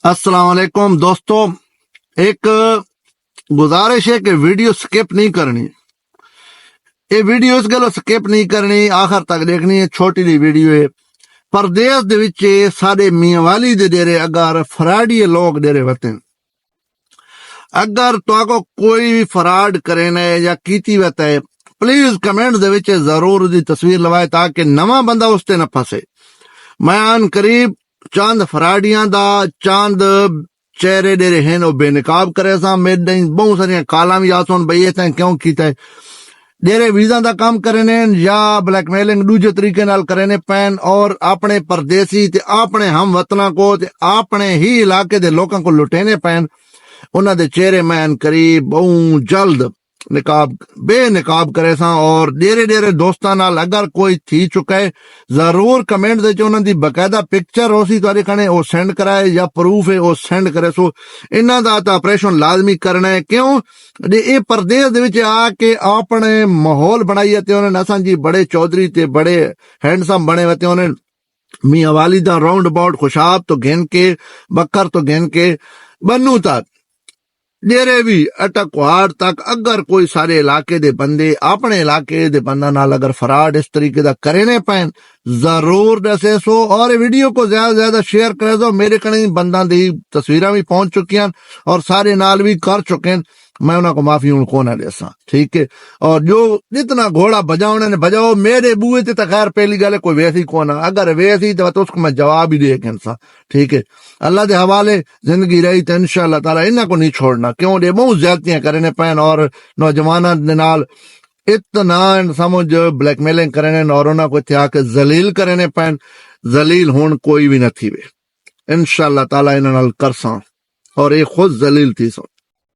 अस्सलाम वालेकुम दोस्तों, एक गुजारिश है कि वीडियो स्किप नहीं करनी। ये वीडियो इस गलो स्किप नहीं करनी, आखिर तक देखनी है। छोटी जी वीडियो है। परदेश दे विच साडे मियांवाली दे डेरे अगर फराडी लोग डेरे वतन, अगर तो कोई भी फराड करे ने या कीती वत है, प्लीज कमेंट दे विच जरूर दी तस्वीर लवाए ताकि नवा बंदा उसते न फसे। मैं आन करीब चंद फराडियां दा चंद चेहरे डेरे हैं वो बेनकाब करे सा। मेरे बहुत सारिया काला भी आ सुन बई इतना क्यों कीता है। डेरे वीजा दा काम करे ने या ब्लैकमेलिंग दूजे तरीके नाल करे ने पैन, और अपने परदेसी ते अपने हम वतना को ते अपने ही इलाके दे लोगों को लुटेने पैन। उन्हां दे चेहरे मैन करीब बहुत जल्द निकाब बेनिकाब करे सा। और डेरे डेरे दोस्तां नाल अगर कोई थी चुका है, जरूर कमेंट दे उन्हां दी बकायदा पिक्चर हो सी तुहाडे कने वो सेंड कराए या प्रूफ है वो सेंड करे। सो इन्हां दा तां ऑपरेशन लाजमी करना है। क्यों ये परदेश दे विच आके अपने माहौल बनाइए ते उन्हें असां जी बड़े चौधरी ते बड़े हैंडसम बने वते उन्हें मियां वाली दा राउंड अबाउट खुशाब तो गिन के बकर तो गिन के बन्नू तक डेरे भी अटकवाड़ तक अगर कोई सारे इलाके दे बंदे अपने इलाके दे बंदा नाल अगर फराड इस तरीके दा करे पैन, जरूर दसे सो। और वीडियो को ज्यादा से ज्यादा शेयर करे दो। मेरे कने बंदा दी तस्वीरां भी पहुंच चुकी हैं और सारे नाल भी कर चुके हैं। मैं उन्होंने को माफी हूं को ना देसा, ठीक है। और जो जितना घोड़ा बजाओ ने बजाओ, मेरे बुए ते खैर पहली गल कोई वैसी को ना, अगर वैसी तो उसको मैं जवाब ही दे कैंसा, ठीक है। अल्लाह के हवाले जिंदगी रही तो इंशाअल्लाह ताला इन्हां को नहीं छोड़ना। क्यों दे बहुत ज्यादतियां करने पैन और नौजवाना नाल इतना समझ ब्लैकमेलिंग करने और उन्होंने को इत्थे आके जलील करने पैन। जलील हुण कोई भी न थी वे, इंशाअल्लाह ताला इन्हां नाल करसा और ये खुद जलील थी सो।